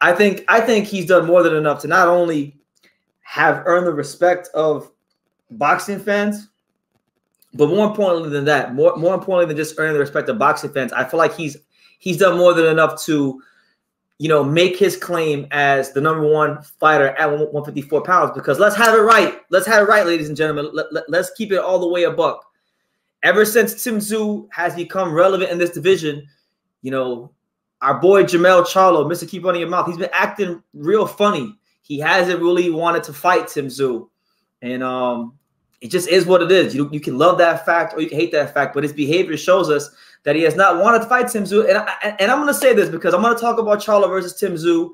I think he's done more than enough to not only have earned the respect of boxing fans, but more importantly than that, more importantly than just earning the respect of boxing fans, I feel like he's done more than enough to, you know, make his claim as the #1 fighter at 154 pounds. Because let's have it right. Let's have it right, ladies and gentlemen. Let's keep it all the way a buck. Ever since Tim Tszyu has become relevant in this division, you know, our boy Jermell Charlo, Mr. Keep Running Your Mouth, he's been acting real funny. He hasn't really wanted to fight Tim Tszyu. And it just is what it is. You can love that fact or you can hate that fact, but his behavior shows us that he has not wanted to fight Tim Tszyu. And I'm going to say this because I'm going to talk about Charlo versus Tim Tszyu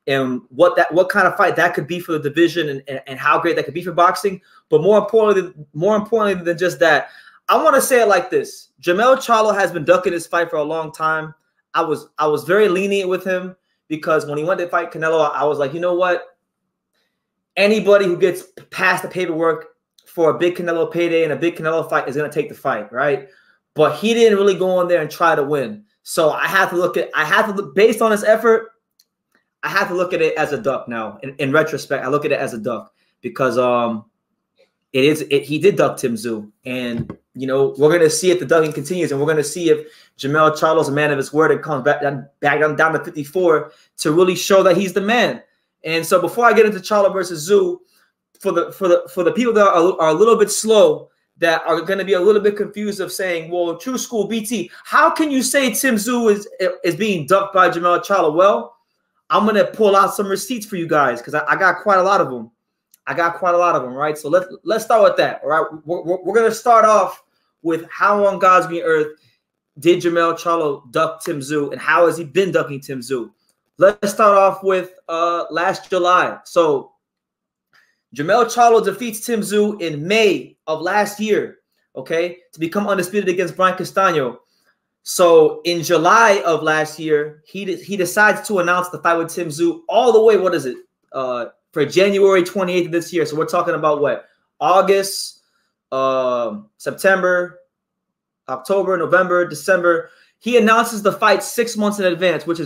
and what kind of fight that could be for the division and how great that could be for boxing. But more importantly than just that, I want to say it like this. Jermell Charlo has been ducking this fight for a long time. I was very lenient with him because when he went to fight Canelo, I was like, you know what? Anybody who gets past the paperwork for a big Canelo payday and a big Canelo fight is going to take the fight, right? But he didn't really go in there and try to win. So I have to look based on his effort, I have to look at it as a duck now. In retrospect, I look at it as a duck because he did duck Tim Tszyu. And, you know, we're going to see if the ducking continues, and we're going to see if Jermell Charlo's a man of his word and comes back down to 54 to really show that he's the man. And so before I get into Charlo versus Tszyu, for the people that are a little bit slow, that are going to be a little bit confused of saying, well, True School BT, how can you say Tim Tszyu is being ducked by Jermell Charlo? Well, I'm going to pull out some receipts for you guys because I got quite a lot of them. Right? So let's start with that. All right, we're going to start off with how on God's green earth did Jermell Charlo duck Tim Tszyu, and how has he been ducking Tim Tszyu? Let's start off with last July. So Jermell Charlo defeats Tim Tszyu in May of last year, okay, to become undisputed against Brian Castano. So in July of last year, he decides to announce the fight with Tim Tszyu all the way, what is it, for January 28th of this year. So we're talking about what? August, September, October, November, December. He announces the fight 6 months in advance, which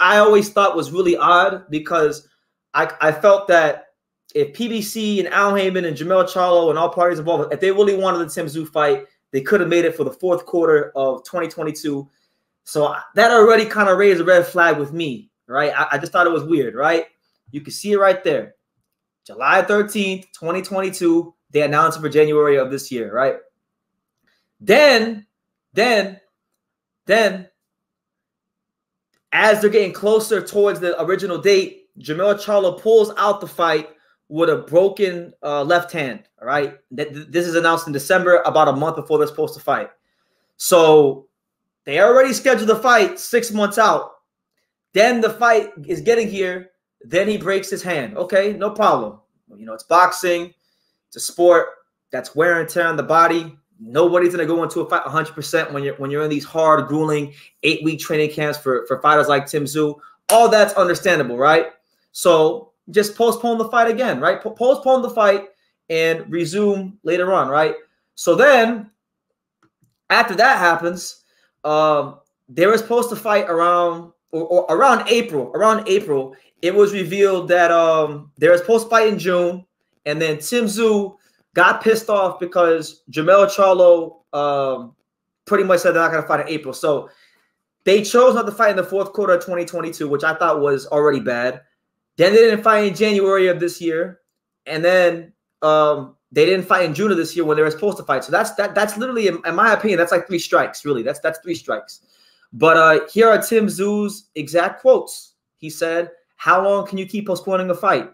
I always thought was really odd because I felt that if PBC and Al Heyman and Jermell Charlo and all parties involved, if they really wanted the Tim Tszyu fight, they could have made it for the fourth quarter of 2022. So that already kind of raised a red flag with me, right? I just thought it was weird, right? You can see it right there. July 13th, 2022, they announced it for January of this year, right? Then, as they're getting closer towards the original date, Jermell Charlo pulls out the fight with a broken left hand, all right? This is announced in December, about a month before they're supposed to fight. So they already scheduled the fight 6 months out. Then the fight is getting here. Then he breaks his hand. Okay, no problem. You know, it's boxing. It's a sport. That's wear and tear on the body. Nobody's going to go into a fight 100% when you're in these hard, grueling 8-week training camps for fighters like Tim Tszyu. All that's understandable, right? So just postpone the fight again, right? Postpone the fight and resume later on, right? So then, after that happens, they were supposed to fight around April. Around April, it was revealed that they were supposed to fight in June, and then Tim Tszyu got pissed off because Jermell Charlo pretty much said they're not going to fight in April. So they chose not to fight in the fourth quarter of 2022, which I thought was already bad. Then they didn't fight in January of this year, and then they didn't fight in June of this year when they were supposed to fight. So that's literally, in my opinion, that's like 3 strikes. Really, that's 3 strikes. But here are Tim Tszyu's exact quotes. He said, "How long can you keep postponing a fight?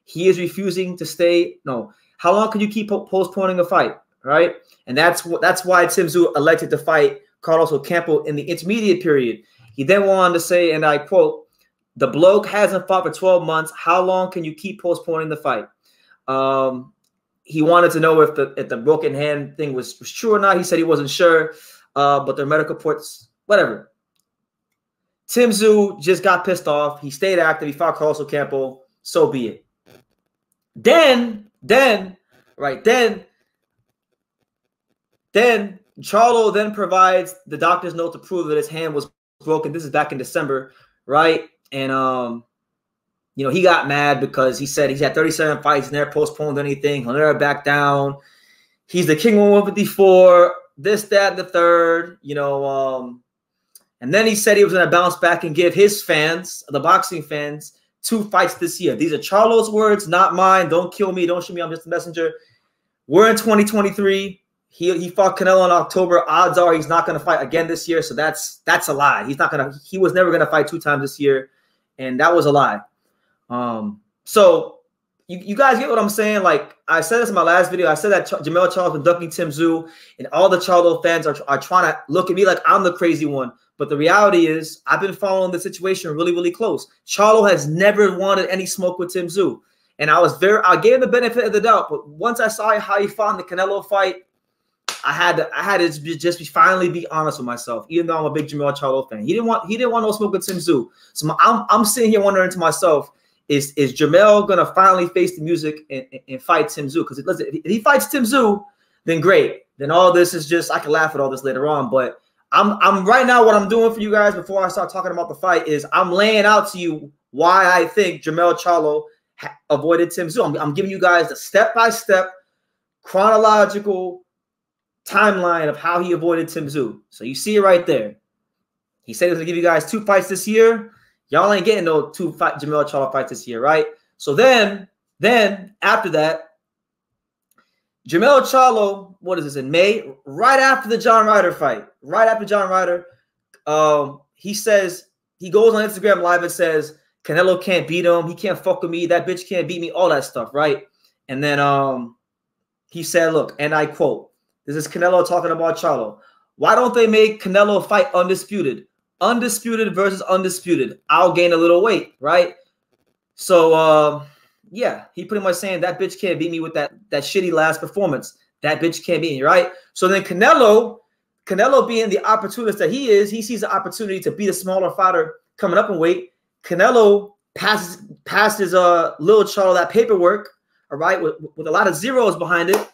He is refusing to stay. No, how long can you keep postponing a fight?" Right, and that's why Tim Tszyu elected to fight Carlos Ocampo in the intermediate period. He then went on to say, and I quote, "The bloke hasn't fought for 12 months. How long can you keep postponing the fight?" He wanted to know if the broken hand thing was true or not. He said he wasn't sure, but the medical reports, whatever. Tim Tszyu just got pissed off. He stayed active. He fought Carlos Ocampo. So be it. Then Charlo then provides the doctor's note to prove that his hand was broken. This is back in December, right? And You know, he got mad because he said he's had 37 fights, never postponed anything. He'll never back down. He's the king of 154, this, that, and the third, you know. And then he said he was going to bounce back and give his fans, the boxing fans, 2 fights this year. These are Charlo's words, not mine. Don't kill me. Don't shoot me. I'm just a messenger. We're in 2023. He fought Canelo in October. Odds are he's not going to fight again this year. So that's a lie. He was never going to fight 2 times this year. And that was a lie. So you guys get what I'm saying? Like I said this in my last video. I said that Jermell Charlo's been ducking Tim Tszyu, and all the Charlo fans are trying to look at me like I'm the crazy one. But the reality is I've been following the situation really, really close. Charlo has never wanted any smoke with Tim Tszyu. And I gave him the benefit of the doubt. But once I saw how he fought in the Canelo fight, I had to just finally be honest with myself, even though I'm a big Jermell Charlo fan. He didn't want no smoke with Tim Tszyu. So I'm sitting here wondering to myself, is Jermell gonna finally face the music and fight Tim Tszyu? Because listen, if he fights Tim Tszyu, then great. Then all this is just, I can laugh at all this later on. But I'm right now, what I'm doing for you guys before I start talking about the fight is I'm laying out to you why I think Jermell Charlo avoided Tim Tszyu. I'm giving you guys the step-by-step chronological timeline of how he avoided Tim Tszyu. So you see it right there. He said he was going to give you guys 2 fights this year. Y'all ain't getting no 2 Jermell Charlo fights this year, right? So then after that, Jermell Charlo, what is this, in May? Right after the John Ryder fight. Right after John Ryder, he goes on Instagram Live and says, Canelo can't beat him. He can't fuck with me. That bitch can't beat me. All that stuff, right? And then he said, look, and I quote, this is Canelo talking about Charlo. Why don't they make Canelo fight undisputed? Undisputed versus undisputed. I'll gain a little weight, right? So, yeah, he pretty much saying that bitch can't beat me with that shitty last performance. That bitch can't beat me, right? So then Canelo being the opportunist that he is, he sees the opportunity to beat a smaller fighter coming up in weight. Canelo passes his little Charlo that paperwork, all right, with a lot of zeros behind it.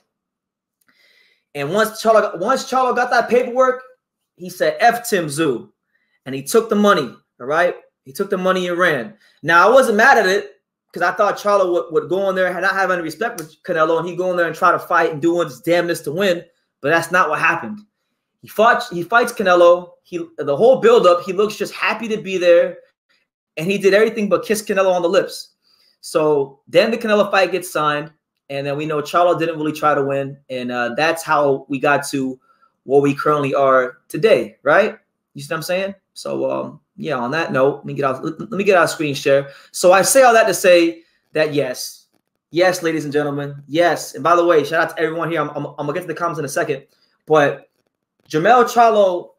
And once Charlo got that paperwork, he said, F Tim Tszyu. And he took the money, all right? He took the money and ran. Now, I wasn't mad at it because I thought Charlo would go in there and not have any respect for Canelo, and he'd go in there and try to fight and do his damnness to win. But that's not what happened. He fights Canelo. The whole buildup, he looks just happy to be there, and he did everything but kiss Canelo on the lips. So then the Canelo fight gets signed, and then we know Charlo didn't really try to win, and that's how we got to where we currently are today, right? You see what I'm saying? So yeah, on that note, let me get out screen share. So I say all that to say that yes, ladies and gentlemen, yes. And by the way, shout out to everyone here. I'm gonna get to the comments in a second, but Jermell Charlo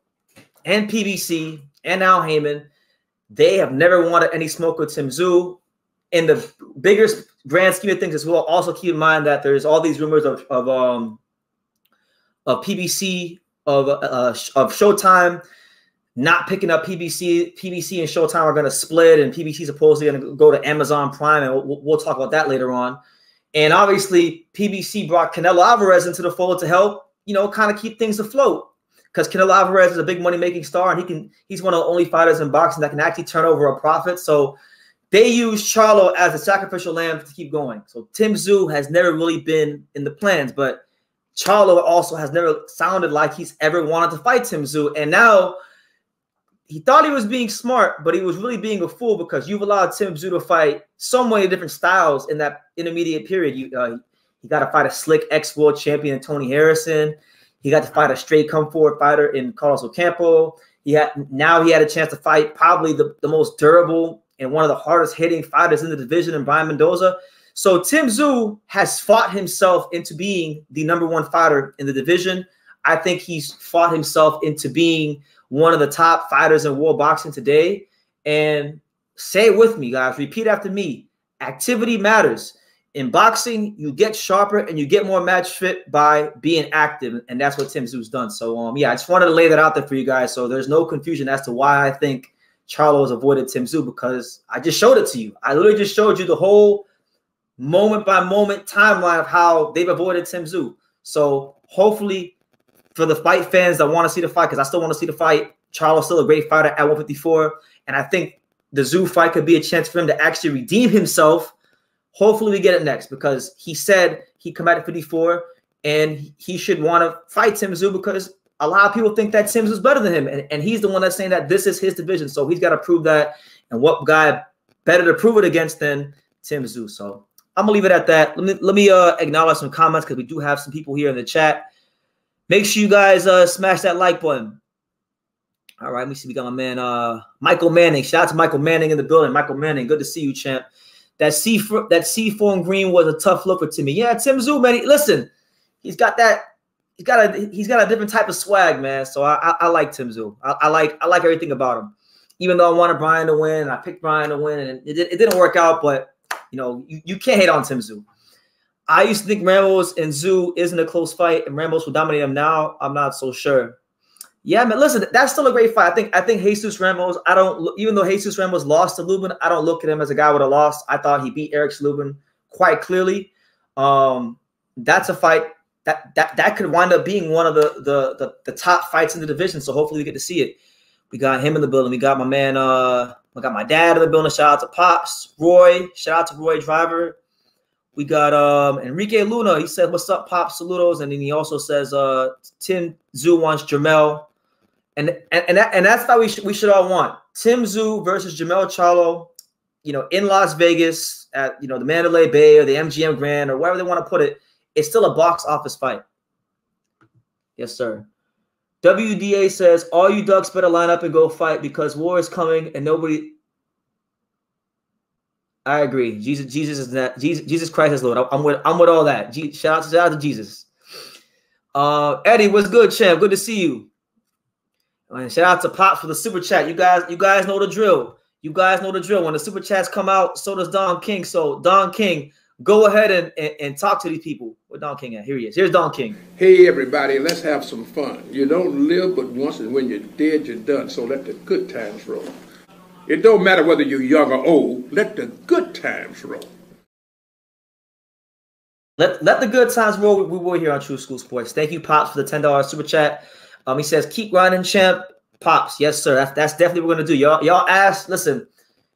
and PBC and Al Heyman, they have never wanted any smoke with Tim Tszyu. In the bigger grand scheme of things as well, also keep in mind that there's all these rumors of PBC of Showtime not picking up PBC. PBC and Showtime are going to split, and PBC is supposedly going to go to Amazon Prime, and we'll talk about that later on. And obviously, PBC brought Canelo Alvarez into the fold to help, kind of keep things afloat, because Canelo Alvarez is a big money-making star, and he's one of the only fighters in boxing that can actually turn over a profit. So they use Charlo as a sacrificial lamb to keep going. So Tim Tszyu has never really been in the plans, but Charlo also has never sounded like he's ever wanted to fight Tim Tszyu. And now he thought he was being smart, but he was really being a fool, because you've allowed Tim Tszyu to fight so many different styles in that intermediate period. He got to fight a slick ex-world champion, Tony Harrison. He got to fight a straight come-forward fighter in Carlos Ocampo. Now he had a chance to fight probably the most durable and one of the hardest hitting fighters in the division in Brian Mendoza. So Tim Tszyu has fought himself into being the #1 fighter in the division. I think he's fought himself into being one of the top fighters in world boxing today. And say it with me, guys. Repeat after me. Activity matters. In boxing, you get sharper and you get more match fit by being active. And that's what Tim Tszyu's done. So, yeah, I just wanted to lay that out there for you guys, so there's no confusion as to why I think Charlo has avoided Tim Tszyu, because I just showed it to you. I literally just showed you the whole moment-by-moment timeline of how they've avoided Tim Tszyu. So hopefully for the fight fans that want to see the fight, because I still want to see the fight, Charlo's still a great fighter at 154. And I think the Tszyu fight could be a chance for him to actually redeem himself. Hopefully we get it next, because he said he come out at 54 and he should want to fight Tim Tszyu, because a lot of people think that Tim Tszyu is better than him. And he's the one that's saying that this is his division. So he's got to prove that. And what guy better to prove it against than Tim Tszyu? So I'm going to leave it at that. Let me acknowledge some comments, because we do have some people here in the chat. Make sure you guys smash that like button. All right, let me see. We got my man Michael Manning. Shout out to Michael Manning in the building. Michael Manning, good to see you, champ. That C4 and green was a tough look for Timmy. Yeah, Tim Tszyu, man. Listen, he's got that. He's got a different type of swag, man. So I like Tim Tszyu. I like everything about him. Even though I wanted Brian to win, I picked Brian to win, and it didn't work out. But you know, you can't hate on Tim Tszyu. I used to think Ramos and Tszyu isn't a close fight, and Ramos will dominate him. Now I'm not so sure. Yeah, man. Listen, that's still a great fight. I think Jesus Ramos. Even though Jesus Ramos lost to Lubin, I don't look at him as a guy with a loss. I thought he beat Eric Lubin quite clearly. That's a fight that could wind up being one of the top fights in the division. So hopefully we get to see it. We got him in the building. We got my man. We got my dad in the building. Shout out to Pops, Roy. Shout out to Roy Driver. We got Enrique Luna. He said, "What's up, Pops? Saludos." And then he also says, "Tim Tszyu wants Jermell." And that's how we should all want Tim Tszyu versus Jermell Charlo, in Las Vegas at the Mandalay Bay or the MGM Grand or wherever they want to put it. It's still a box office fight. Yes, sir. WDA says all you ducks better line up and go fight, because war is coming and nobody. I agree. Jesus is that. Jesus Christ is Lord. I'm with all that. Shout out to Jesus. Eddie, what's good, champ? Good to see you. And shout out to Pops for the super chat. You guys know the drill. You guys know the drill. When the super chats come out, so does Don King. So Don King, go ahead and talk to these people. Where Don King at? Here he is. Here's Don King. Hey everybody, let's have some fun. You don't live but once, and when you're dead, you're done. So let the good times roll. It don't matter whether you're young or old. Let the good times roll. Let the good times roll. We will here on True School Sports. Thank you, Pops, for the $10 super chat. He says, keep grinding, champ. Pops, yes, sir. That's definitely what we're gonna do. Y'all asked. Listen,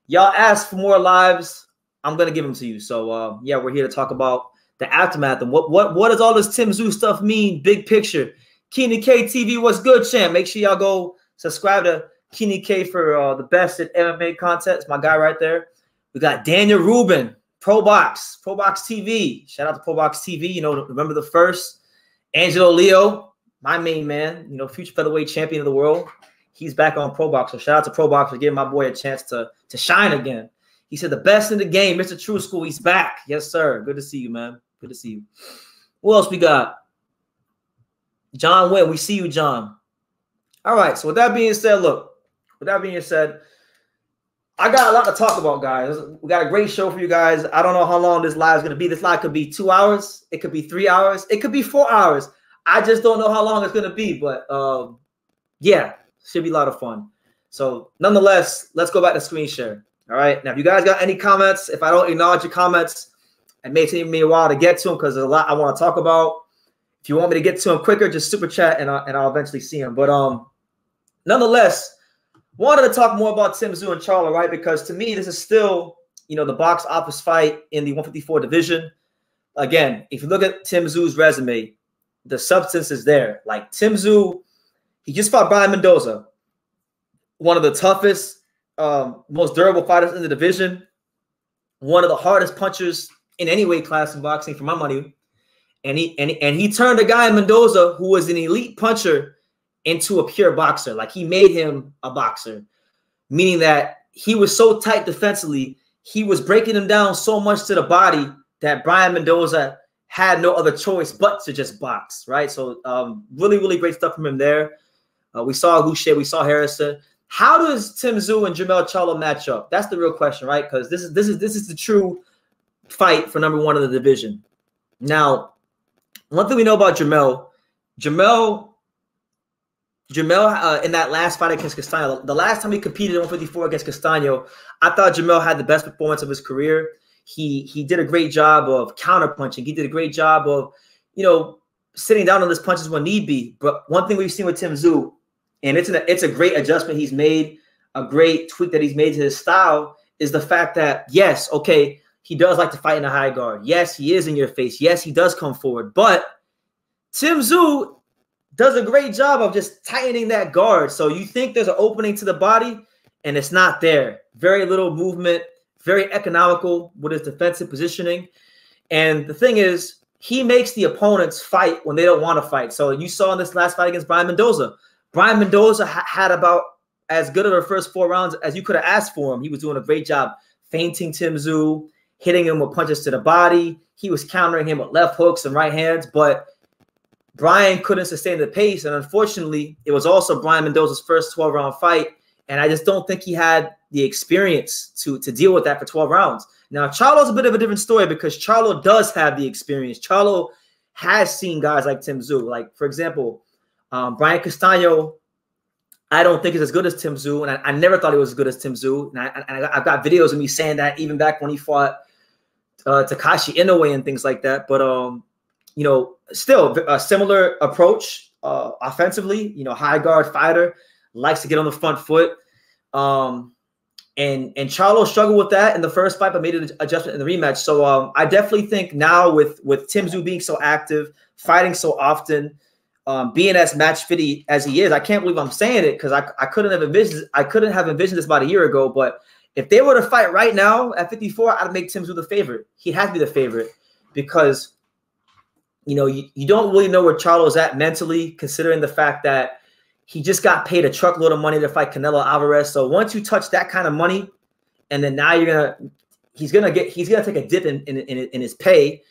y'all asked for more lives. I'm gonna give them to you. So yeah, we're here to talk about the aftermath and what does all this Tim Tszyu stuff mean? Big picture. Keenan K TV, what's good, champ? Make sure y'all go subscribe to Keenan K for the best at MMA content. It's my guy right there. We got Daniel Rubin, ProBox TV. Shout out to ProBox TV. November the 1st. Angelo Leo, my main man, future featherweight champion of the world. He's back on ProBox. So shout out to ProBox for giving my boy a chance to shine again. He said the best in the game, Mr. True School. He's back. Yes, sir. Good to see you, man. Good to see you. Who else we got? John Wynn. We see you, John. All right. So with that being said, I got a lot to talk about, guys. We got a great show for you guys. I don't know how long this live is going to be. This live could be 2 hours. It could be 3 hours. It could be 4 hours. I just don't know how long it's going to be. But, yeah, should be a lot of fun. So, nonetheless, let's go back to screen share. All right. Now, if you guys got any comments, if I don't acknowledge your comments, it may take me a while to get to them because there's a lot I want to talk about. If you want me to get to them quicker, just super chat and I'll eventually see them. But, nonetheless, wanted to talk more about Tim Tszyu and Charlo, right? Because to me, this is still, the box office fight in the 154 division. Again, if you look at Tim Tszyu's resume, the substance is there. Like Tim Tszyu, he just fought Brian Mendoza, one of the toughest, most durable fighters in the division, one of the hardest punchers in any weight class in boxing, for my money. And he turned a guy in Mendoza who was an elite puncher into a pure boxer. Like he made him a boxer, meaning that he was so tight defensively, he was breaking him down so much to the body that Brian Mendoza had no other choice but to just box, right? So really, really great stuff from him there. We saw Luche, we saw Harrison. How does Tim Tszyu and Jermell Charlo match up? That's the real question, right? Because this is the true fight for number one in the division. Now, one thing we know about Jermell in that last fight against Castano, the last time he competed in 154 against Castano, I thought Jermell had the best performance of his career. He did a great job of counterpunching. He did a great job of, sitting down on his punches when need be. But one thing we've seen with Tim Tszyu, and it's a great adjustment he's made. a great tweak that he's made to his style is the fact that, yes, okay, he does like to fight in a high guard. Yes, he is in your face. Yes, he does come forward. But Tim Tszyu does a great job of just tightening that guard. So you think there's an opening to the body, and it's not there. Very little movement, very economical with his defensive positioning. And the thing is, he makes the opponents fight when they don't want to fight. So you saw in this last fight against Brian Mendoza. Brian Mendoza had about as good of a first 4 rounds as you could have asked for him. He was doing a great job feinting Tim Tszyu, hitting him with punches to the body. He was countering him with left hooks and right hands, but Brian couldn't sustain the pace. And unfortunately, it was also Brian Mendoza's first 12-round fight. And I just don't think he had the experience to deal with that for 12 rounds. Now, Charlo's a bit of a different story because Charlo does have the experience. Charlo has seen guys like Tim Tszyu. Like, for example, Brian Castaño, I don't think is as good as Tim Tszyu. And I never thought he was as good as Tim Tszyu. And I've got videos of me saying that even back when he fought Takashi Inoue and things like that. But, you know, still a similar approach offensively. You know, high guard fighter, likes to get on the front foot. And Charlo struggled with that in the first fight, but made an adjustment in the rematch. So I definitely think now with Tim Tszyu being so active, fighting so often, being as match fit as he is, I can't believe I'm saying it because I couldn't have envisioned this about a year ago. But if they were to fight right now at 54, I'd make Tim Tszyu the favorite. He has to be the favorite because, you know, you don't really know where Charlo's at mentally, considering the fact that he just got paid a truckload of money to fight Canelo Alvarez. So once you touch that kind of money, and then now he's gonna take a dip in his pay.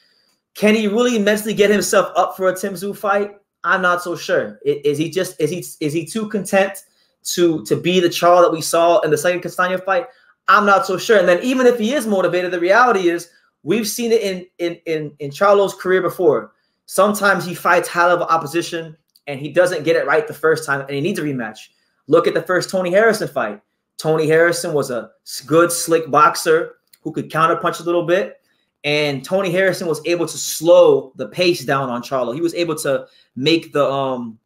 Can he really mentally get himself up for a Tim Tszyu fight? I'm not so sure. Is he too content to be the Charlo that we saw in the second Castaño fight? I'm not so sure. And then even if he is motivated, the reality is we've seen it in Charlo's career before. Sometimes he fights high-level opposition and he doesn't get it right the first time, and he needs a rematch. Look at the first Tony Harrison fight. Tony Harrison was a good, slick boxer who could counterpunch a little bit, and Tony Harrison was able to slow the pace down on Charlo. He was able to make the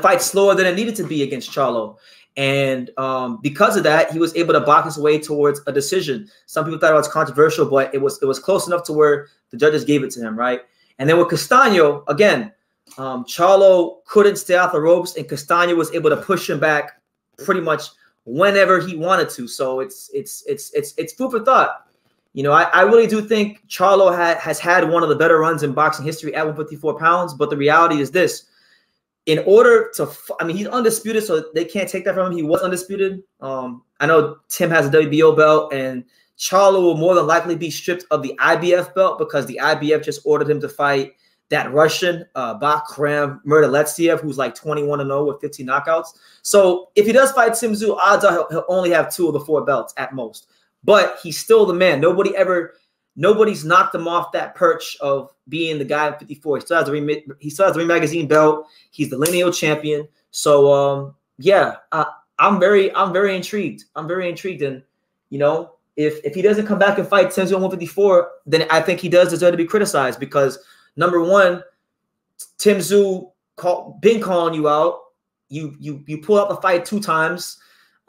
fight slower than it needed to be against Charlo. And because of that, he was able to box his way towards a decision. Some people thought it was controversial, but it was close enough to where the judges gave it to him, right? And then with Castaño, again, Charlo couldn't stay off the ropes, and Castaño was able to push him back pretty much whenever he wanted to. So it's food for thought. You know, I really do think Charlo has had one of the better runs in boxing history at 154 pounds. But the reality is this: in order to, I mean, he's undisputed, so they can't take that from him. He was undisputed. I know Tim has a WBO belt, and Charlo will more than likely be stripped of the IBF belt because the IBF just ordered him to fight that Russian Bakhram Murtaletsiev, who's like 21-0 with 15 knockouts. So if he does fight Tim Tszyu, odds are he'll only have 2 of the 4 belts at most. But he's still the man. Nobody's knocked him off that perch of being the guy at 54. He still has the Ring Magazine belt. He's the lineal champion. So yeah, I'm very intrigued. I'm very intrigued, and you know, if he doesn't come back and fight Tim Tszyu at 154, then I think he does deserve to be criticized because, number one, Tim Tszyu been calling you out. You pulled out the fight 2 times.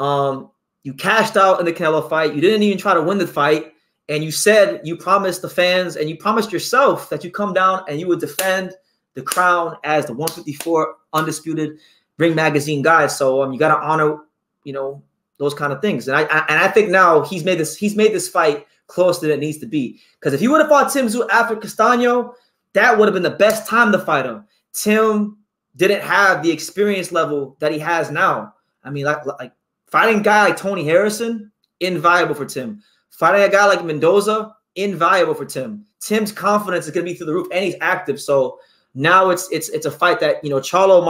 You cashed out in the Canelo fight. You didn't even try to win the fight. And you said you promised the fans and you promised yourself that you come down and you would defend the crown as the 154 undisputed Ring Magazine guy. So you got to honor, you know, those kind of things. And I think now he's made this fight closer than it needs to be. Because if he would have fought Tim Tszyu after Castaño, that would have been the best time to fight him. Tim didn't have the experience level that he has now. I mean, like fighting a guy like Tony Harrison, invaluable for Tim. Fighting a guy like Mendoza, invaluable for Tim. Tim's confidence is going to be through the roof, and he's active. So now it's a fight that, you know, Charlo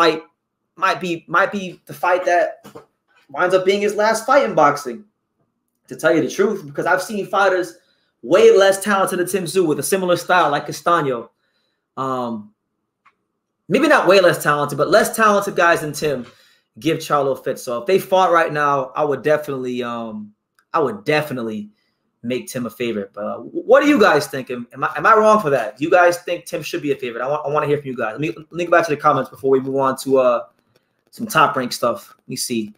might be the fight that winds up being his last fight in boxing. To tell you the truth, because I've seen fighters way less talented than Tim Tszyu with a similar style like Castaño. Maybe not way less talented, but less talented guys than Tim give Charlo fits. So if they fought right now, I would definitely make Tim a favorite. But what do you guys think? Am I wrong for that? Do you guys think Tim should be a favorite? I want to hear from you guys. Let me go back to the comments before we move on to some top rank stuff. Let me see.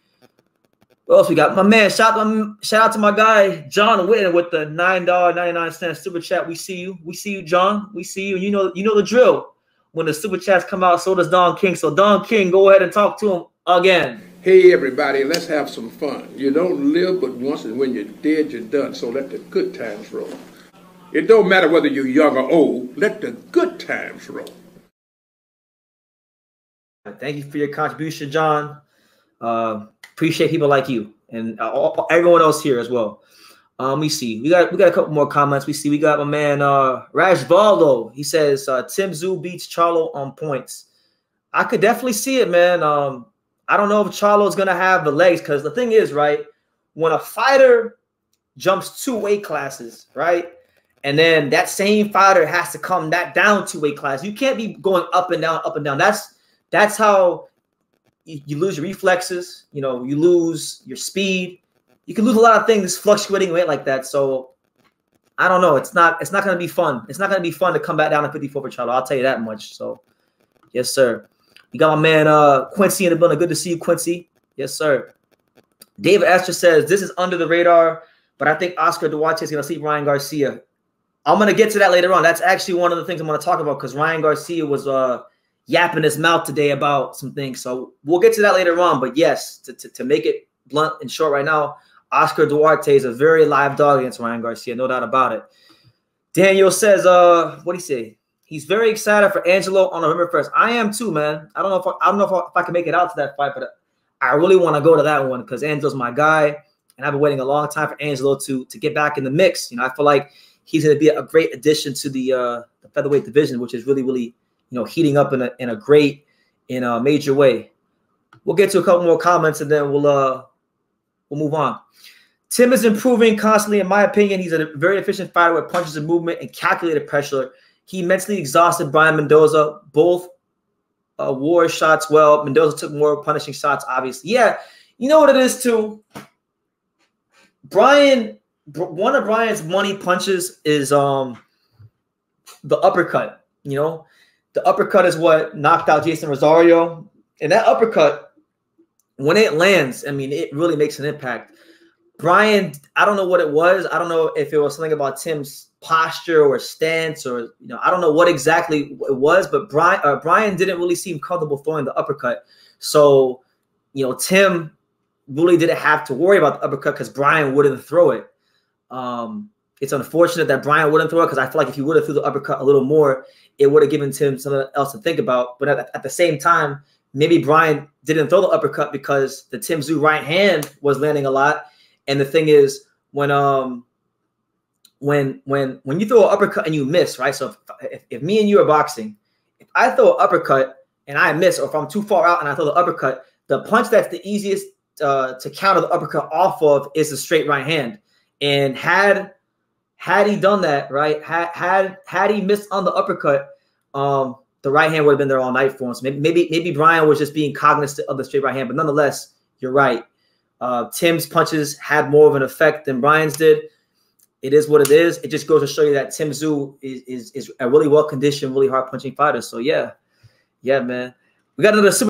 What else we got? My man, shout out to my guy John Witten with the $9.99 super chat. We see you, John. We see you. You know the drill. When the super chats come out, so does Don King. So Don King, go ahead and talk to him again. Hey everybody, let's have some fun. You don't live but once, and when you're dead, you're done. So let the good times roll. It don't matter whether you're young or old. Let the good times roll. Thank you for your contribution, John. Appreciate people like you and everyone else here as well. Let me see. We got a couple more comments. We got my man Rajvaldo. He says Tim Tszyu beats Charlo on points. I could definitely see it, man. I don't know if Charlo is gonna have the legs, because the thing is, right, when a fighter jumps 2 weight classes, right, and then that same fighter has to come down 2 weight classes, you can't be going up and down, up and down. That's how you lose your reflexes. You know, you lose your speed. You can lose a lot of things fluctuating weight like that. So I don't know. It's not going to be fun. It's not going to be fun to come back down to 54 for Charlo. I'll tell you that much. So yes, sir. We got my man Quincy in the building. Good to see you, Quincy. Yes, sir. David Astor says this is under the radar, but I think Oscar Duarte is going to see Ryan Garcia. I'm going to get to that later on. That's actually one of the things I'm going to talk about, because Ryan Garcia was yapping his mouth today about some things. So we'll get to that later on. But yes, to make it blunt and short right now, Oscar Duarte is a very live dog against Ryan Garcia, no doubt about it. Daniel says, what do you say? He's very excited for Angelo on November 1st. I am too, man. I don't know if I can make it out to that fight, but I really want to go to that one because Angelo's my guy, and I've been waiting a long time for Angelo to get back in the mix. You know, I feel like he's going to be a great addition to the featherweight division, which is really heating up in a major way. We'll get to a couple more comments and then we'll move on. Tim is improving constantly, in my opinion. He's a very efficient fighter with punches and movement and calculated pressure. He mentally exhausted Brian Mendoza. Both wore shots well. Mendoza took more punishing shots, obviously. Yeah, you know what it is too. One of Brian's money punches is the uppercut. You know, the uppercut is what knocked out Jason Rosario, and that uppercut, when it lands, I mean, it really makes an impact. Brian, I don't know what it was. I don't know if it was something about Tim's posture or stance, or I don't know what exactly it was, but Brian didn't really seem comfortable throwing the uppercut. So, Tim really didn't have to worry about the uppercut because Brian wouldn't throw it. It's unfortunate that Brian wouldn't throw it, because I feel like if he would have threw the uppercut a little more, it would have given Tim something else to think about. But at the same time, maybe Brian didn't throw the uppercut because the Tim Tszyu right hand was landing a lot. And the thing is, when you throw an uppercut and you miss, right? So if me and you are boxing, if I throw an uppercut and I miss, or if I'm too far out and I throw the uppercut, the punch that's the easiest to counter the uppercut off of is the straight right hand. And had he done that, right? Had he missed on the uppercut, the right hand would have been there all night for him. So maybe Brian was just being cognizant of the straight right hand. But nonetheless, you're right. Tim's punches had more of an effect than Brian's did. It is what it is. It just goes to show you that Tim Tszyu is a really well-conditioned, really hard-punching fighter. So, yeah, man. We got another super